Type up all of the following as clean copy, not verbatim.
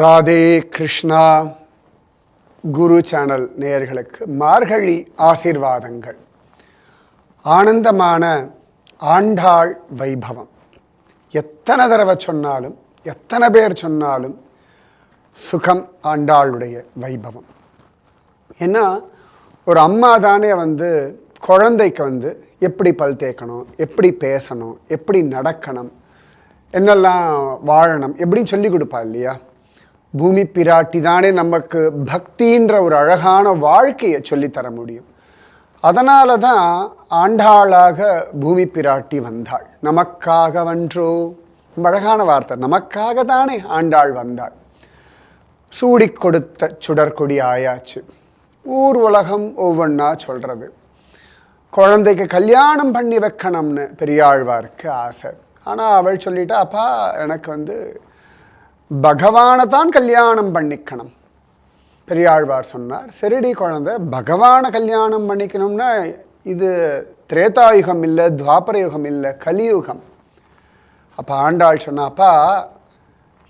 ராதே கிருஷ்ணா. குரு channel நேயர்களுக்கு மார்கழி ஆசீர்வாதங்கள். ஆனந்தமான ஆண்டாள் வைபவம் எத்தனை தடவை சொன்னாலும் எத்தனை பேர் சொன்னாலும் சுகம் ஆண்டாளுடைய வைபவம். ஏன்னா ஒரு அம்மா தானே குழந்தைக்கு எப்படி பல் தேய்க்கணும், எப்படி பேசணும், எப்படி நடக்கணும், என்னெல்லாம் வாழணும் எப்படின்னு சொல்லி கொடுப்பா இல்லையா. பூமி பிராட்டி தானே நமக்கு பக்தின்ற ஒரு அழகான வாழ்க்கையை சொல்லித்தர முடியும். அதனால தான் ஆண்டாளாக பூமி பிராட்டி வந்தாள். நமக்காக வன்றோ, ரொம்ப அழகான வார்த்தை. நமக்காக தானே ஆண்டாள் வந்தாள். சூடி கொடுத்த சுடற்கொடி ஆயாச்சு. ஊர் உலகம் ஒவ்வொன்றா சொல்கிறது. குழந்தைக்கு கல்யாணம் பண்ணி வைக்கணும்னு பெரியாழ்வாருக்கு ஆசை. ஆனால் அவள் சொல்லிட்டா, அப்பா எனக்கு பகவானை தான் கல்யாணம் பண்ணிக்கணும். பெரியாழ்வார் சொன்னார், சரிடி குழந்தை, பகவானை கல்யாணம் பண்ணிக்கணும்னா இது திரேதாயுகம் இல்லை, துவாபர யுகம் இல்லை, கலியுகம். அப்போ ஆண்டாள் சொன்னா, அப்பா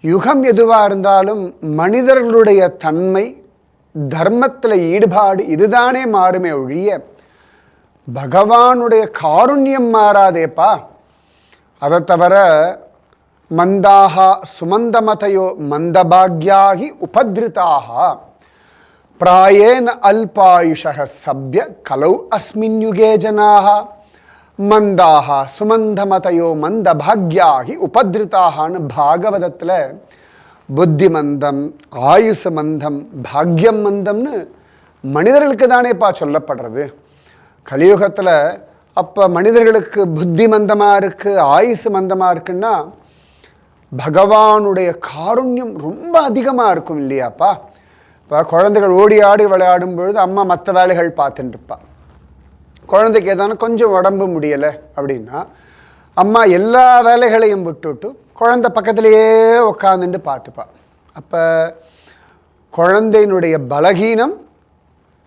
யுகம் எதுவாக இருந்தாலும் மனிதர்களுடைய தன்மை, தர்மத்தில் ஈடுபாடு இதுதானே மாறுமே ஒழிய பகவானுடைய காருண்யம் மாறாதேப்பா. அதை தவிர மந்தாக சுமந்தமதையோ மந்தபாக்யாகி உபத்ருதாக பிராயேன அல்பாயுஷக சப்ய கலௌ அஸ்மின் யுகே ஜனாக மந்தாக சுமந்தமதையோ மந்தபாக்யாகி உபத்ருதாகனு பாகவதத்தில் புத்தி மந்தம், ஆயுசு மந்தம், பாக்யம் மந்தம்னு மனிதர்களுக்கு தானேப்பா சொல்லப்படுறது. கலியுகத்தில் அப்போ மனிதர்களுக்கு புத்தி மந்தமாக இருக்குது, ஆயுசு மந்தமாக இருக்குன்னா பகவானுடைய காருண்யம் ரொம்ப அதிகமாக இருக்கும் இல்லையாப்பா. இப்போ குழந்தைகள் ஓடி ஆடி விளையாடும் பொழுது அம்மா மற்ற வேலைகள் பார்த்துட்டு இருப்பா. குழந்தைக்கு ஏதான கொஞ்சம் உடம்பு முடியலை அப்படின்னா அம்மா எல்லா வேலைகளையும் விட்டுவிட்டு குழந்தை பக்கத்திலேயே உட்காந்துட்டு பார்த்துப்பா. அப்போ குழந்தையினுடைய பலகீனம்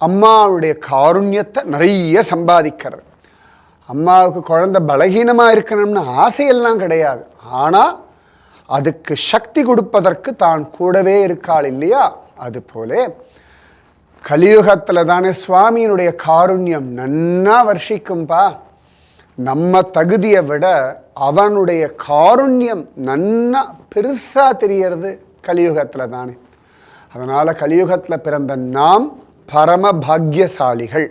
அம்மாவுடைய காருண்யத்தை நிறைய சம்பாதிக்கிறது. அம்மாவுக்கு குழந்தை பலகீனமாக இருக்கணும்னு ஆசையெல்லாம் கிடையாது. ஆனால் அதுக்கு சக்தி கொடுப்பதற்கு தான் கூடவே இருக்காள் இல்லையா. அதுபோல கலியுகத்தில் தானே சுவாமியினுடைய காருண்யம் நன்னா வர்ஷிக்கும்பா. நம்ம தகுதியை விட அவனுடைய காருண்யம் நன்னா பெருசாக தெரியறது கலியுகத்தில் தானே. அதனால் கலியுகத்தில் பிறந்த நாம் பரம பாக்யசாலிகள்.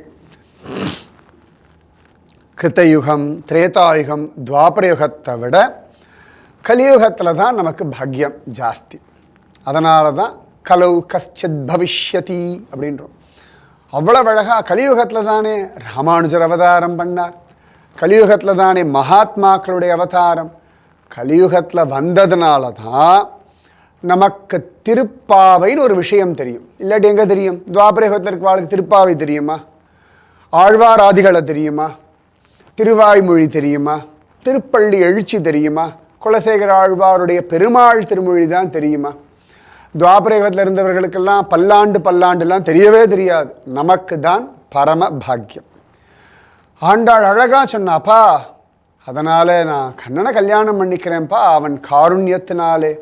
கிருத்தயுகம், திரேதாயுகம், துவாபரயுகத்தை விட கலியுகத்தில் தான் நமக்கு பாக்யம் ஜாஸ்தி. அதனால தான் கலௌ கஷ்சித் பவிஷ்யதி அப்படின்றோம். அவ்வளோ அழகாக கலியுகத்தில் தானே ராமானுஜர் அவதாரம் பண்ணார். கலியுகத்தில் தானே மகாத்மாக்களுடைய அவதாரம். கலியுகத்தில் வந்ததுனால தான் நமக்கு திருப்பாவைன்னு ஒரு விஷயம் தெரியும். இல்லாட்டி எங்கே தெரியும்? துவாபரயுகத்தில் இருக்க வாழ்க்கை திருப்பாவை தெரியுமா? ஆழ்வாராதிகளை தெரியுமா? திருவாய்மொழி தெரியுமா? திருப்பள்ளி எழுச்சி தெரியுமா? குலசேகர ஆழ்வாருடைய பெருமாள் திருமொழி தான் தெரியுமா? துவாபரயுகத்தில் இருந்தவர்களுக்கெல்லாம் பல்லாண்டுலாம் தெரியவே தெரியாது. நமக்கு தான் பரம பாக்கியம். ஆண்டாள் அழகாக சொன்னாப்பா, அதனால் நான் கண்ணனை கல்யாணம் பண்ணிக்கிறேன்ப்பா அவன் காருண்யத்தினாலே.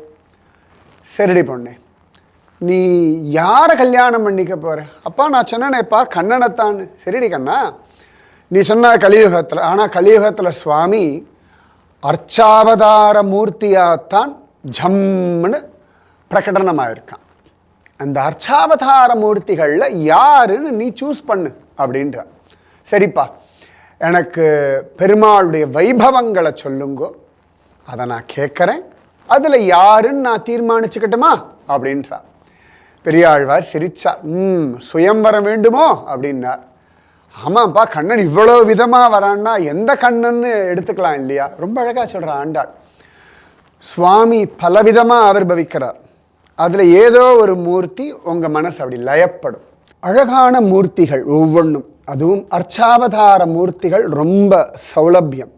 சரிடி பொண்ணே, நீ யாரை கல்யாணம் பண்ணிக்க போகிற? அப்பா நான் சொன்னேனேப்பா கண்ணனைத்தான். சரிடி கண்ணா, நீ சொன்ன கலியுகத்தில். ஆனால் கலியுகத்தில் சுவாமி அர்ச்சாவதார மூர்த்தியாகத்தான் ஜம்முன்னு பிரகடனமாக இருக்கான். அந்த அர்ச்சாவதார மூர்த்திகளில் யாருன்னு நீ சூஸ் பண்ணு அப்படின்ற. சரிப்பா, எனக்கு பெருமாளுடைய வைபவங்களை சொல்லுங்கோ, அதை நான் கேட்குறேன், அதில் யாருன்னு நான் தீர்மானிச்சுக்கட்டுமா அப்படின்றா. பெரியாழ்வார் சிரிச்சார். சுயம்பரம் வேண்டுமோ அப்படின்னார். ஆமாப்பா, கண்ணன் இவ்வளோ விதமாக வரான்னா எந்த கண்ணன்னு எடுத்துக்கலாம் இல்லையா. ரொம்ப அழகாக சொல்கிற ஆண்டாள். சுவாமி பலவிதமாக ஆவிர்பவிக்கிறார். அதில் ஏதோ ஒரு மூர்த்தி உங்கள் மனசு அப்படி லயப்படும். அழகான மூர்த்திகள் ஒவ்வொன்றும், அதுவும் அர்ச்சாவதார மூர்த்திகள் ரொம்ப சௌலபியம்.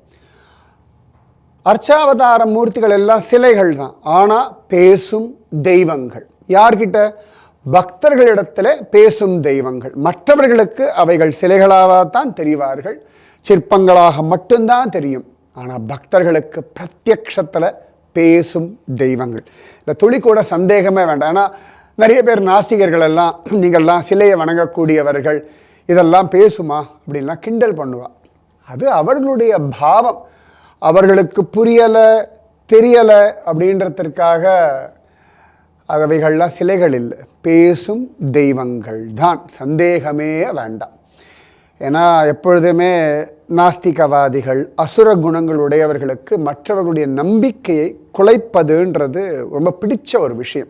அர்ச்சாவதார மூர்த்திகள் எல்லாம் சிலைகள் தான், ஆனால் பேசும் தெய்வங்கள். யார்கிட்ட? பக்தர்களிடத்தில் பேசும் தெய்வங்கள். மற்றவர்களுக்கு அவைகள் சிலைகளாகத்தான் தெரிவார்கள், சிற்பங்களாக மட்டும்தான் தெரியும். ஆனால் பக்தர்களுக்கு பிரத்யக்ஷத்தில் பேசும் தெய்வங்கள். இந்த துளி கூட சந்தேகமே வேண்டாம். ஏன்னா நிறைய பேர் நாஸ்திகர்கள் எல்லாம் நீங்கள்லாம் சிலையை வணங்கக்கூடியவர்கள், இதெல்லாம் பேசுமா அப்படின்லாம் கிண்டல் பண்ணுவா. அது அவர்களுடைய பாவம், அவர்களுக்கு புரியலை தெரியலை அப்படின்றதுக்காக அவைகள்லாம் சிலைகள் இல்லை, பேசும் தெய்வங்கள் தான், சந்தேகமே வேண்டாம். ஏன்னா எப்பொழுதுமே நாஸ்திகவாதிகள் அசுர குணங்கள் உடையவர்களுக்கு மற்றவர்களுடைய நம்பிக்கையை குலைப்பதுன்றது ரொம்ப பிடிச்ச ஒரு விஷயம்.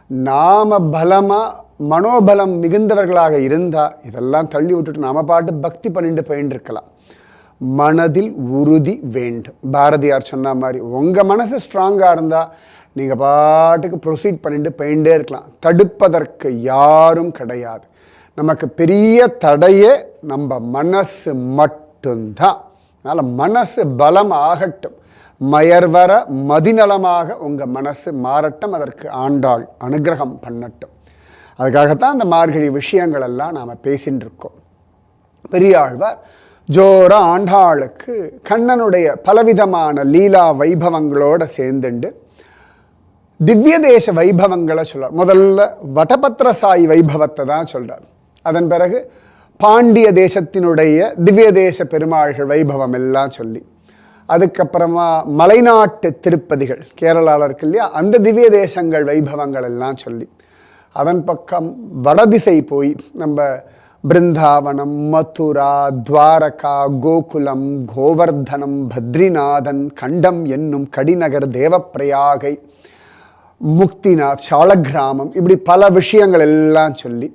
நாம பலமாக மனோபலம் மிகுந்தவர்களாக இருந்தால் இதெல்லாம் தள்ளி விட்டுட்டு நாம பாட்டு பக்தி பண்ணிட்டு போயின்னு மனதில் உறுதி வேண்டும். பாரதியார் சொன்ன மாதிரி உங்கள் மனசு ஸ்ட்ராங்காக இருந்தால் நீங்கள் பாட்டுக்கு ப்ரொசீட் பண்ணிட்டு போயிட்டே இருக்கலாம். தடுப்பதற்கு யாரும் கிடையாது. நமக்கு பெரிய தடையே நம்ம மனசு மட்டும்தான். அதனால் மனசு பலம் ஆகட்டும், மயர்வர மதிநலமாக உங்கள் மனசு மாறட்டும், அதற்கு ஆண்டாள் அனுகிரகம் பண்ணட்டும். அதுக்காகத்தான் அந்த மார்கழி விஷயங்கள் எல்லாம் நாம் பேசின்னு இருக்கோம். பெரியாழ்வார் ஜோர ஆண்டாளுக்கு கண்ணனுடைய பலவிதமான லீலா வைபவங்களோடு சேர்ந்துண்டு திவ்ய தேச வைபவங்களை சொல்கிறார். முதல்ல வடபத்திர சாயி வைபவத்தை தான் சொல்கிறார். அதன் பிறகு பாண்டிய தேசத்தினுடைய திவ்ய தேச பெருமாள்கள் வைபவம் எல்லாம் சொல்லி, அதுக்கப்புறமா மலைநாட்டு திருப்பதிகள் கேரளாவில் இருக்கு இல்லையா, அந்த திவ்ய தேசங்கள் வைபவங்கள் எல்லாம் சொல்லி, அதன் பக்கம் வடதிசை போய் நம்ம பிருந்தாவனம், மதுரா, துவாரகா, கோகுலம், கோவர்தனம், பத்ரிநாதன், கண்டம் என்னும் கடிநகர், தேவப்பிரயாகை, முக்திநாத், சாலக்கிராமம், இப்படி பல விஷயங்கள் எல்லாம் சொல்லி,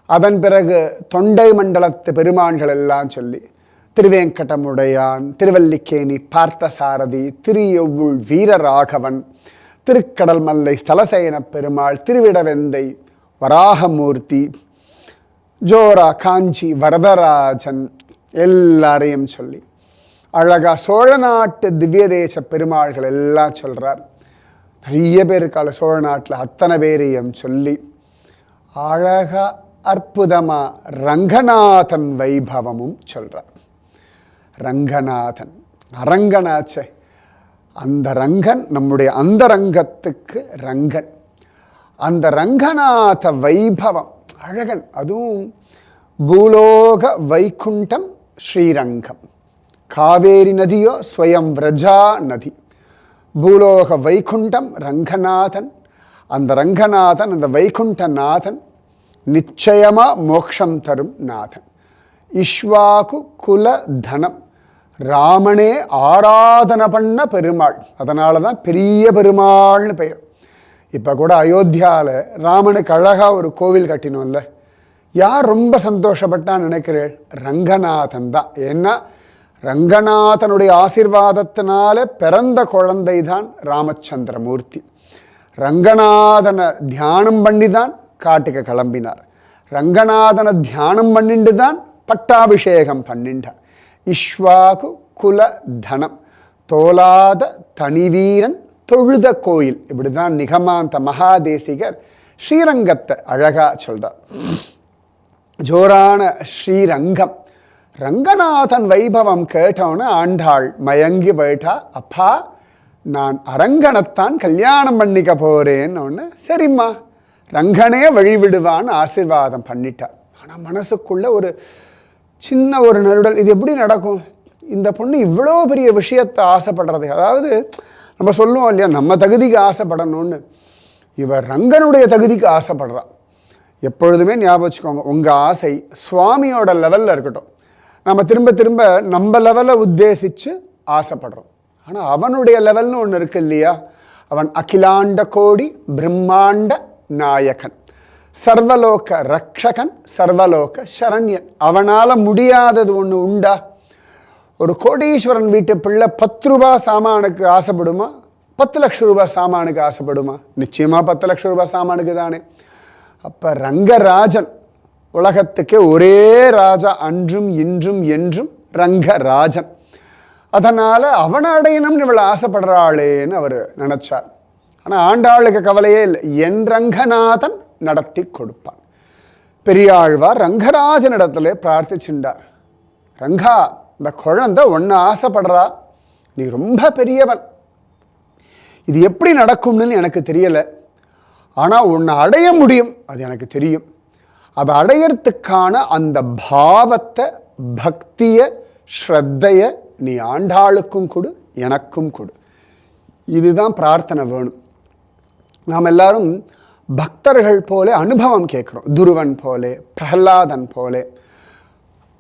அதன் பிறகு தொண்டை மண்டலத்து பெருமான்கள் எல்லாம் சொல்லி, திருவேங்கடமுடையான், திருவல்லிக்கேணி பார்த்தசாரதி, திரியொவ்வுள் வீரராகவன், திருக்கடல் மல்லை ஸ்தலசேன பெருமாள், திருவிடவெந்தை வராகமூர்த்தி, ஜோரா காஞ்சி வரதராஜன் எல்லாரையும் சொல்லி அழகா சோழ நாட்டு திவ்ய தேச பெருமாள்கள் எல்லாம் சொல்கிறார். நிறைய பேர் இருக்கால சோழ நாட்டில், அத்தனை பேரையும் சொல்லி அழகா அற்புதமாக ரங்கநாதன் வைபவமும் சொல்கிறார். ரங்கநாதன் அரங்கனாச்சே, அந்த ரங்கன் நம்முடைய அந்த ரங்கத்துக்கு ரங்கன். அந்த ரங்கநாத வைபவம் அழகன். அதுவும் பூலோக வைகுண்டம் ஸ்ரீரங்கம். காவேரி நதியோ ஸ்வயம் விரஜா நதி. பூலோக வைகுண்டம் ரங்கநாதன். அந்த ரங்கநாதன், அந்த வைகுண்டநாதன் நிச்சயமாக மோட்சம் தரும் நாதன். இஷ்வாகு குல தனம், ராமனே ஆராதனை பண்ண பெருமாள். அதனால தான் பெரிய பெருமாள்னு பெயர். இப்போ கூட அயோத்தியாவில் ராமனுக்கு அழகாக ஒரு கோவில் கட்டினோம்ல, யார் ரொம்ப சந்தோஷப்பட்டான்னு நினைக்கிறேன்? ரங்கநாதன் தான். ஏன்னா ரங்கநாதனுடைய ஆசீர்வாதத்தினால பிறந்த குழந்தை தான் ராமச்சந்திரமூர்த்தி. ரங்கநாதனை தியானம் பண்ணி தான் காட்டுக்கு கிளம்பினார். ரங்கநாதனை தியானம் பண்ணிட்டு தான் பட்டாபிஷேகம் பண்ணிட்டார். இஷ்வாகு குல தனம், தோலாத தனிவீரன் தொழுத கோயில். இப்படி தான் நிகமாந்த மகாதேசிகர் ஸ்ரீரங்கத்தை அழகா சொல்றார். ஜோரான ஸ்ரீரங்கம். ரங்கநாதன் வைபவம் கேட்டோன்னு ஆண்டாள் மயங்கி போயிட்டா. அப்பா, நான் அரங்கனைத்தான் கல்யாணம் பண்ணிக்க போறேன்னு ஒன்று. சரிம்மா, ரங்கனே வழிவிடுவான்னு ஆசீர்வாதம் பண்ணிட்டார். ஆனால் மனசுக்குள்ள ஒரு சின்ன ஒரு நெருடல். இது எப்படி நடக்கும்? இந்த பொண்ணு இவ்வளோ பெரிய விஷயத்தை ஆசைப்படுறது. அதாவது நம்ம சொல்லுவோம் இல்லையா, நம்ம தகுதிக்கு ஆசைப்படணும்னு. இவர் ரங்கனுடைய தகுதிக்கு ஆசைப்படுறா. எப்பொழுதுமே ஞாபகம் வச்சுக்கோங்க, உங்கள் ஆசை சுவாமியோட லெவலில் இருக்கட்டும். நம்ம திரும்ப திரும்ப நம்ம லெவலை உத்தேசித்து ஆசைப்படுறோம். ஆனால் அவனுடைய லெவல்னு ஒன்று இருக்கு இல்லையா. அவன் அகிலாண்ட கோடி பிரம்மாண்ட நாயகன், சர்வலோக ரக்ஷகன், சர்வலோக சரண்யன். அவனால் முடியாதது ஒன்று உண்டா? ஒரு கோடீஸ்வரன் வீட்டு பிள்ளை 10 ரூபா சாமானுக்கு ஆசைப்படுமா? 10 லட்சம் ரூபாய் சாமானுக்கு ஆசைப்படுமா? நிச்சயமாக 10 லட்சம் ரூபாய் சாமானுக்கு தானே. அப்போ ரங்கராஜன், உலகத்துக்கே ஒரே ராஜா, அன்றும் இன்றும் என்றும் ரங்கராஜன். அதனால் அவனை அடையணும்னு இவளை ஆசைப்படுறாளேன்னு அவர் நினச்சார். ஆனால் ஆண்டாளுக்கு கவலையே இல்லை. என் ரங்கநாதன் நடத்தி கொடுப்பான். பெரியாழ்வார் ரங்கராஜனிடத்துல பிரார்த்திச்சுண்டார். ரங்கா, இந்த குழந்தை ஒன்று ஆசைப்படுறா, நீ ரொம்ப பெரியவன், இது எப்படி நடக்கும்னு எனக்கு தெரியலை, ஆனால் உன்னை அடைய முடியும், அது எனக்கு தெரியும். அதை அடையறதுக்கான அந்த பாவத்தை, பக்தியை, ஸ்ரத்தையை நீ ஆண்டாளுக்கும் கொடு, எனக்கும் கொடு. இதுதான் பிரார்த்தனை வேணும். நாம் எல்லாரும் பக்தர்கள் போல அனுபவம் கேட்குறோம். துருவன் போலே, பிரஹ்லாதன் போலே,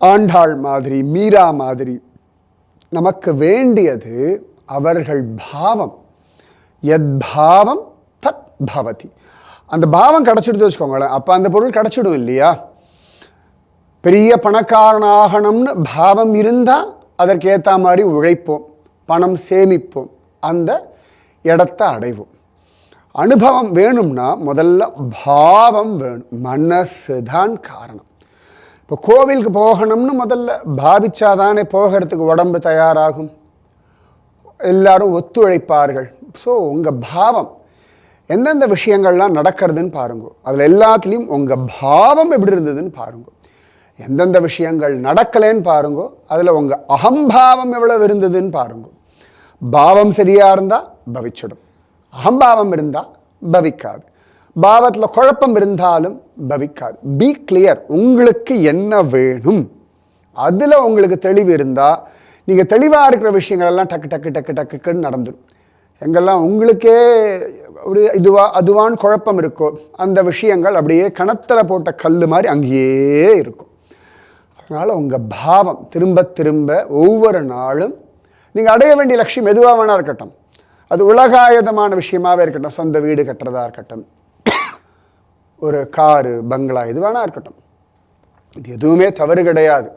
ஆண்டாள் மாதிரி, மீரா மாதிரி. நமக்கு வேண்டியது அவர்கள் பாவம். எத் பாவம் தத் பவதி. அந்த பாவம் கிடச்சிடுது வச்சுக்கோங்களேன், அப்போ அந்த பொருள் கிடச்சிடும் இல்லையா? பெரிய பணக்காரனாகணும்னு பாவம் இருந்தால் அதற்கேற்ற மாதிரி உழைப்போம், பணம் சேமிப்போம், அந்த இடத்த அடைவோம். அனுபவம் வேணும்னா முதல்ல பாவம் வேணும், மனசு தான் காரணம். இப்போ கோவிலுக்கு போகணும்னு முதல்ல பாவிச்சாதானே போகிறதுக்கு உடம்பு தயாராகும், எல்லாரும் ஒத்துழைப்பார்கள். ஸோ உங்கள் பாவம் எந்தெந்த விஷயங்கள்லாம் நடக்கிறதுன்னு பாருங்க, அதில் எல்லாத்துலேயும் உங்கள் பாவம் எப்படி இருந்ததுன்னு பாருங்க. எந்தெந்த விஷயங்கள் நடக்கலைன்னு பாருங்க, அதில் உங்கள் அகம்பாவம் எவ்வளவு இருந்ததுன்னு பாருங்க. பாவம் சரியாக இருந்தால் பவிச்சிடும், அகம்பாவம் இருந்தால் பவிக்காது. பாவத்தில் குழப்பம் இருந்தாலும் பவிக்காது. பி கிளியர், உங்களுக்கு என்ன வேணும் அதில் உங்களுக்கு தெளிவு இருந்தால் நீங்கள் தெளிவாக இருக்கிற விஷயங்கள் எல்லாம் டக்கு டக்கு டக்கு டக்குன்னு நடந்துடும். எங்கெல்லாம் உங்களுக்கே ஒரு அதுவான்னு குழப்பம் இருக்கோ அந்த விஷயங்கள் அப்படியே கணத்தில் போட்ட கல் மாதிரி அங்கேயே இருக்கும். அதனால் உங்கள் பாவம் திரும்ப திரும்ப ஒவ்வொரு நாளும் நீங்கள் அடைய வேண்டிய லட்சியம் எதுவாக வேணா இருக்கட்டும், அது உலகாயுதமான விஷயமாகவே இருக்கட்டும், சொந்த வீடு கட்டுறதா இருக்கட்டும், ஒரு காரு பங்களா எது வேணா இருக்கட்டும், இது எதுவுமே தவறு கிடையாது,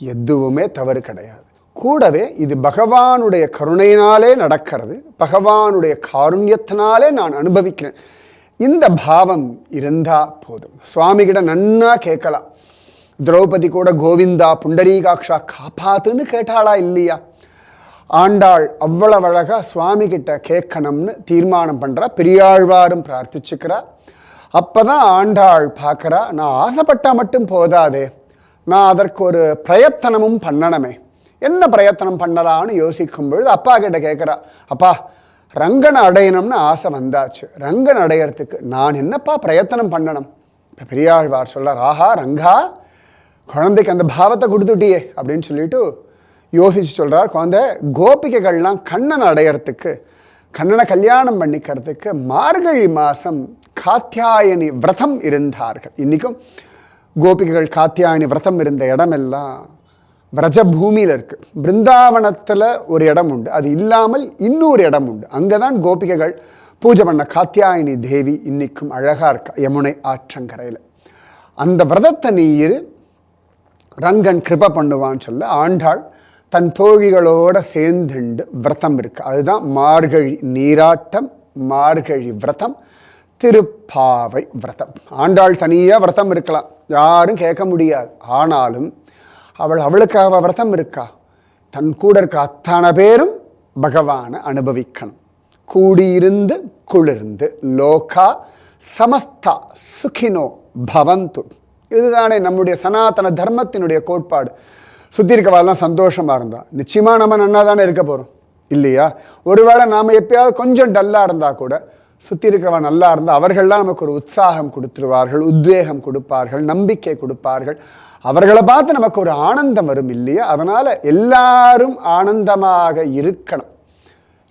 எதுவுமே தவறு கிடையாது. கூடவே இது பகவானுடைய கருணையினாலே நடக்கிறது, பகவானுடைய காருண்யத்தினாலே நான் அனுபவிக்கிறேன். இந்த பாவம் இருந்தால் போதும். சுவாமிகிட்ட நன்னா கேட்கலாம். திரௌபதி கூட கோவிந்தா புண்டரீகாட்சா காப்பாத்துன்னு கேட்டாளா இல்லையா? ஆண்டாள் அவ்வளவு அழகாக சுவாமி கிட்ட கேட்கணும்னு தீர்மானம் பண்ணுறா. பெரியாழ்வாரும் பிரார்த்திச்சுக்கிறா. அப்போ தான் ஆண்டாள் பார்க்குறா, நான் ஆசைப்பட்டால் மட்டும் போதாதே, நான் அதற்கு ஒரு பிரயத்தனமும் பண்ணணுமே. என்ன பிரயத்தனம் பண்ணலான்னு யோசிக்கும் பொழுது அப்பா கிட்ட கேட்குறா, அப்பா ரங்கனை அடையணும்னு ஆசை வந்தாச்சு, ரங்கன் அடையிறதுக்கு நான் என்னப்பா பிரயத்தனம் பண்ணணும்? இப்போ பெரியாழ்வார் சொல்கிறார், ஆஹா ரங்கா, குழந்தைக்கு அந்த பாவத்தை கொடுத்துட்டியே அப்படின்னு சொல்லிட்டு யோசித்து சொல்கிறார். குழந்தை கோபிகைகள்லாம் கண்ணனை அடையிறதுக்கு, கண்ணனை கல்யாணம் பண்ணிக்கிறதுக்கு மார்கழி மாதம் காத்தியாயனி விரதம் இருந்தார்கள். இன்றைக்கும் கோபிகைகள் காத்தியாயனி விரதம் இருந்த இடமெல்லாம் விரஜபூமியில் இருக்குது. பிருந்தாவனத்தில் ஒரு இடம் உண்டு, அது இல்லாமல் இன்னொரு இடம் உண்டு. அங்கே தான் கோபிகைகள் பூஜை பண்ண காத்தியாயனி தேவி இன்றைக்கும் அழகாக இருக்கா, யமுனை ஆற்றங்கரையில். அந்த விரதத்தை நீ இரு, ரங்கன் கிருபை பண்ணுவான்னு சொல்ல ஆண்டாள் தன் தோழிகளோடு சேர்ந்துண்டு விரதம் இருக்கு. அதுதான் மார்கழி நீராட்டம், மார்கழி விரதம், திருப்பாவை விரதம். ஆண்டாள் தனியாக விரதம் இருக்கலாம், யாரும் கேட்க முடியாது. ஆனாலும் அவளுக்காக விரதம் இருக்கா, தன் கூட இருக்க அத்தனை பேரும் பகவானை அனுபவிக்கணும். கூடியிருந்து குளிர்ந்து லோகா சமஸ்தா சுகினோ பவந்து. இதுதானே நம்முடைய சனாதன தர்மத்தினுடைய கோட்பாடு. சுற்றி இருக்கவாள்லாம் சந்தோஷமாக இருந்தால் நிச்சயமாக நம்ம நன்னா தானே இருக்க போகிறோம் இல்லையா? ஒருவேளை நாம் எப்பயாவது கொஞ்சம் டல்லாக இருந்தால் கூட சுற்றி இருக்கிறவன் நல்லா இருந்தால் அவர்கள்லாம் நமக்கு ஒரு உற்சாகம் கொடுத்துருவார்கள், உத்வேகம் கொடுப்பார்கள், நம்பிக்கை கொடுப்பார்கள். அவர்களை பார்த்து நமக்கு ஒரு ஆனந்தம் வரும் இல்லையா? அதனால் எல்லாரும் ஆனந்தமாக இருக்கணும்,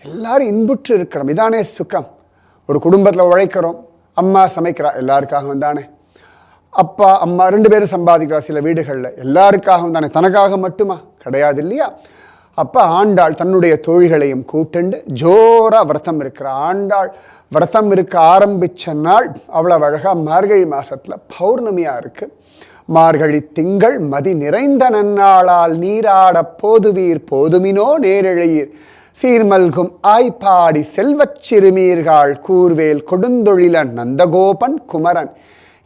எல்லாரும் இன்புற்று இருக்கணும். இதானே சுகம். ஒரு குடும்பத்தில் உழைக்கிறோம், அம்மா சமைக்கிறா எல்லாருக்காகவும் தானே, அப்பா அம்மா 2 பேரும் சம்பாதிக்கிறா சில வீடுகளில் எல்லாருக்காகவும் தானே, தனக்காக மட்டுமா கிடையாது இல்லையா? அப்போ ஆண்டாள் தன்னுடைய தோழிகளையும் கூட்டுண்டு ஜோராக விரதம் இருக்கிற ஆண்டாள் விரதம் இருக்க ஆரம்பித்த நாள் அவ்வளோ அழகாக மார்கழி மாதத்தில் பௌர்ணமியாக இருக்குது. மார்கழி திங்கள் மதி நிறைந்த நன்னாளால் நீராட போதுவீர் போதுமினோ நேரிழையீர் சீர்மல்கும் ஆய்ப்பாடி செல்வச் சிறுமீர்கள் கூர்வேல் கொடுந்தொழில நந்தகோபன் குமரன்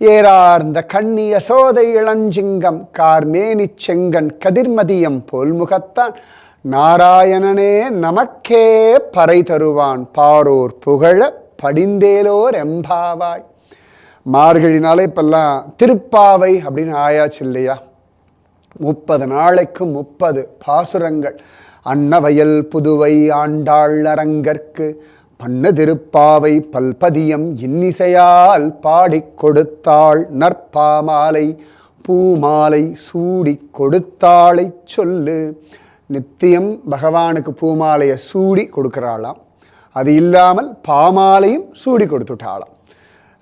ஏறார்ந்த கண்ணிய சோதை இளஞ்சிங்கம் கார்மேனி செங்கன் கதிர்மதியம் போல்முகத்தான் நாராயணனே நமக்கே பறை தருவான் பாரோர் புகழ படிந்தேலோர் எம்பாவாய். மார்கழினாலே இப்பெல்லாம் திருப்பாவை அப்படின்னு ஆயாச்சு இல்லையா? 30 நாளைக்கு 30 பாசுரங்கள். அன்னவயல் புதுவை ஆண்டாள் அரங்கற்கு பண்ண திருப்பாவை பல்பதியம் இன்னிசையால் பாடிக் கொடுத்தாள் நற்பாமாலை பூமாலை சூடி கொடுத்தாளை சொல்லு. நித்தியம் பகவானுக்கு பூமாலையை சூடி கொடுக்குறாளாம். அது இல்லாமல் பாமாலையும் சூடி கொடுத்துட்டாளாம்.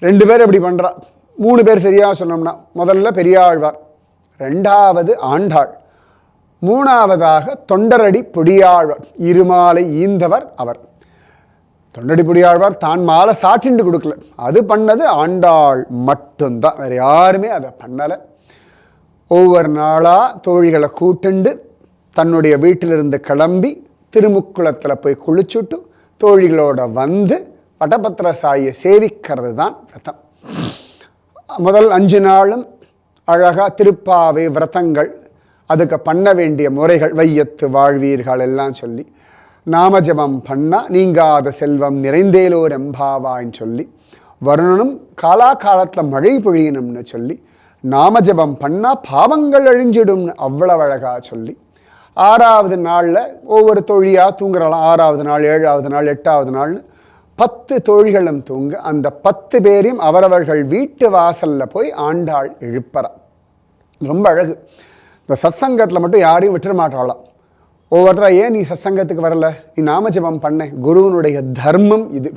2 பேர் எப்படி பண்ணுறா. 3 பேர் சரியாக சொன்னோம்னா, முதல்ல பெரியாழ்வார், 2வது ஆண்டாள், 3வதாக தொண்டரடி பொடியாழ்வார். இருமாலை ஈந்தவர் அவர். தொண்டடி பொடியாழ்வார் தான் மாலை சாட்சிண்டு கொடுக்கல, அது பண்ணது ஆண்டாள் மட்டும்தான், வேறு யாருமே அதை பண்ணலை. ஒவ்வொரு நாளாக தோழிகளை கூட்டுண்டு தன்னுடைய வீட்டிலிருந்து கிளம்பி திருமுக்குளத்தில் போய் குளிச்சுட்டு தோழிகளோட வந்து வடபத்திர சாயை சேவிக்கிறது தான் விரதம். முதல் 5 நாளும் அழகாக திருப்பாவை விரதங்கள், அதுக்கு பண்ண வேண்டிய முறைகள், வையத்து வாழ்வீர்கள் எல்லாம் சொல்லி, நாமஜபம் பண்ணால் நீங்காத செல்வம் நிறைந்தேலோர் எம்பாவான்னு சொல்லி, வருணனும் காலாகாலத்தில் மழை பொழியணும்னு சொல்லி, நாமஜபம் பண்ணால் பாவங்கள் அழிஞ்சிடும்னு அவ்வளவு அழகாக சொல்லி, 6வது நாளில் ஒவ்வொரு தோழியாக தூங்குறலாம். 6வது நாள், 7வது நாள், 8வது நாள்னு 10 தோழிகளும் தூங்க, அந்த 10 பேரையும் அவரவர்கள் வீட்டு வாசலில் போய் ஆண்டாள் எழுப்பறா. ரொம்ப அழகு. இந்த சத்சங்கத்தில் மட்டும் யாரையும் விட்டுற மாட்டாளாம். ஒவ்வொருத்தராக, ஏன் நீ சத்சங்கத்துக்கு வரல, நீ நாமஜபம் பண்ண, குருவனுடைய தர்மம் இது.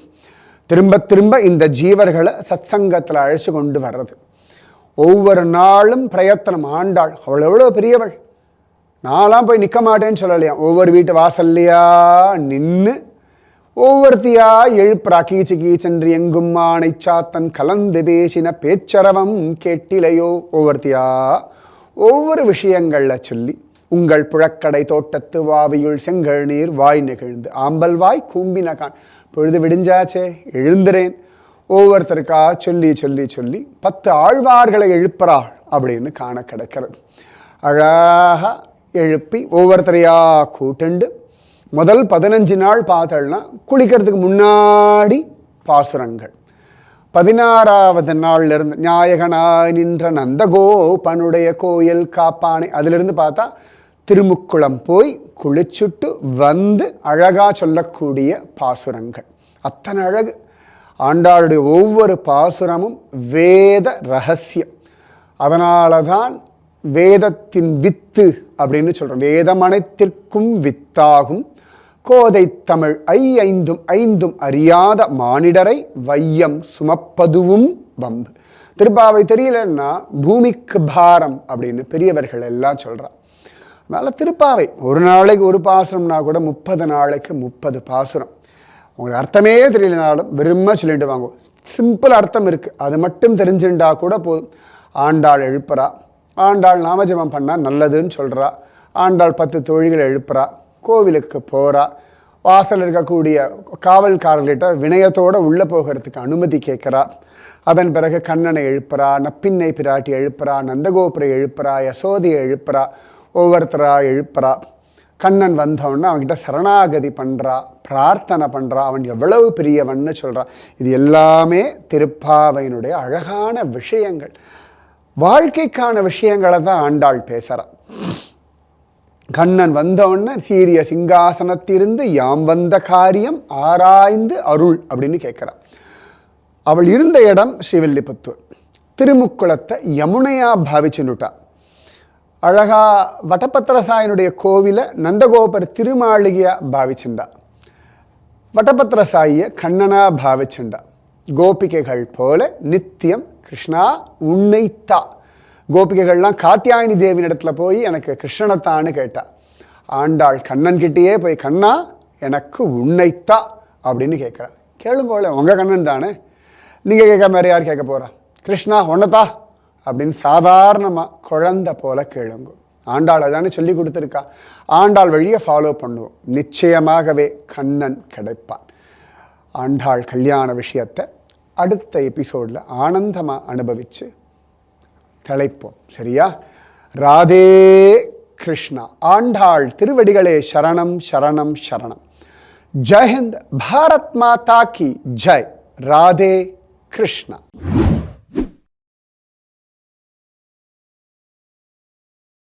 திரும்ப திரும்ப இந்த ஜீவர்களை சத்சங்கத்தில் அழைச்சி கொண்டு வர்றது. ஒவ்வொரு நாளும் பிரயத்தனம். ஆண்டாள் அவள் எவ்வளோ பெரியவள். நான்லாம் போய் நிற்க மாட்டேன்னு சொல்லலையாம். ஒவ்வொரு வீட்டு வாசல்லையா நின்று ஒவ்வொருத்தியா எழுப்புறா. கீச்சு கீச்சென்று எங்கும் ஆனை சாத்தன் கலந்து பேசின பேச்சரவம் கேட்டிலையோ. ஒவ்வொருத்தியா ஒவ்வொரு விஷயங்களில் சொல்லி, உங்கள் புழக்கடை தோட்டத்து வாவியுள் செங்கல் நீர் வாய் நெகிழ்ந்து ஆம்பல் வாய் கூம்பின கான், பொழுது விடிஞ்சாச்சே எழுந்துறேன். ஒவ்வொருத்தருக்கா சொல்லி சொல்லி சொல்லி 10 ஆழ்வார்களை எழுப்புறாள் அப்படின்னு காண கிடைக்கிறது. அழகாக எழுப்பி ஒவ்வொருத்தரையா கூட்டுண்டு முதல் 15 நாள் பார்த்தோம்னா குளிக்கிறதுக்கு முன்னாடி பாசுரங்கள். 16வது நாள்லேருந்து நாயகனாய் நின்ற நந்தகோபனுடைய கோயில் காப்பானை, அதிலிருந்து பார்த்தா திருமுக்குளம் போய் குளிச்சுட்டு வந்து அழகாக சொல்லக்கூடிய பாசுரங்கள். அத்தனை அழகு. ஆண்டாளுடைய ஒவ்வொரு பாசுரமும் வேத ரகசியம். அதனால தான் வேதத்தின் வித்து அப்படின்னு சொல்கிறோம். வேதம் அனைத்திற்கும் வித்தாகும் கோதை தமிழ் ஐந்தும் ஐந்தும் அறியாத மானிடரை வையம் சுமப்பதுவும் வம்பு. திருப்பாவை தெரியலன்னா பூமிக்கு பாரம் அப்படின்னு பெரியவர்கள் எல்லாம் சொல்கிறான். அதனால் திருப்பாவை ஒரு நாளைக்கு ஒரு பாசுரம்னா கூட 30 நாளைக்கு 30 பாசுரம். உங்களுக்கு அர்த்தமே தெரியலனாலும் விரும்ப சொல்லிட்டு வாங்க. சிம்பிள் அர்த்தம் இருக்குது, அது மட்டும் தெரிஞ்சுட்டா கூட போதும். ஆண்டாள் எழுப்புறா, ஆண்டாள் நாமஜபம் பண்ணால் நல்லதுன்னு சொல்கிறா, ஆண்டாள் 10 தோழிகள் எழுப்புறா, கோவிலுக்கு போகிறா, வாசல் இருக்கக்கூடிய காவல்காரர்கிட்ட வினயத்தோடு உள்ளே போகிறதுக்கு அனுமதி கேட்குறா. அதன் பிறகு கண்ணனை எழுப்புறா, நப்பின்னை பிராட்டி எழுப்புறா, நந்தகோபுரை எழுப்புறா, யசோதையை எழுப்புறா, ஒவ்வொருத்தரா எழுப்புறா. கண்ணன் வந்தவொன்னே அவன்கிட்ட சரணாகதி பண்ணுறா, பிரார்த்தனை பண்ணுறா, அவன் எவ்வளவு பெரியவன்னு சொல்கிறா. இது எல்லாமே திருப்பாவையினுடைய அழகான விஷயங்கள், வாழ்க்கைக்கான விஷயங்களை தான் ஆண்டாள் பேசுகிறா. கண்ணன் வந்தவொன்னே சீரிய சிங்காசனத்திலிருந்து யாம் வந்த காரியம் ஆராய்ந்து அருள் அப்படின்னு கேட்குறான். அவள் இருந்த இடம் ஸ்ரீவில்லிபுத்தூர். திருமுக்குளத்தை யமுனையா பாவிச்சுன்னுட்டா. அழகா வடபத்திரசாயினுடைய கோவிலை நந்தகோபர் திருமாளிகையா பாவிச்சுண்டா. வடபத்திரசாயியை கண்ணனா பாவிச்சுண்டா. கோபிகைகள் போல நித்தியம் கிருஷ்ணா உன்னைத்தா. கோபிகைகள்லாம் காத்தியாயினி தேவின் இடத்துல போய் எனக்கு கிருஷ்ணனைத்தான்னு கேட்டா. ஆண்டாள் கண்ணன்கிட்டேயே போய் கண்ணா எனக்கு உன்னைத்தா அப்படின்னு கேட்குறா. கேளுங்கோல, உங்கள் கண்ணன் தானே, நீங்கள் கேட்காம வேறு யார் கேட்க போகிறா? கிருஷ்ணா ஒன்னதா அப்படின்னு சாதாரணமாக குழந்தை போல கேளுங்க. ஆண்டாள் அதானே சொல்லி கொடுத்துருக்கா. ஆண்டாள் வழியை ஃபாலோ பண்ணுவோம், நிச்சயமாகவே கண்ணன் கிடைப்பான். ஆண்டாள் கல்யாண விஷயத்தை அடுத்த எபிசோடில் ஆனந்தமாக அனுபவித்து தலைப்போம், சரியா? ராதே கிருஷ்ணா. ஆண்டாள் திருவடிகளே சரணம் சரணம் சரணம். ஜெய் ஹிந்த், பாரத் மாதா கி ஜெய். ராதே கிருஷ்ணா.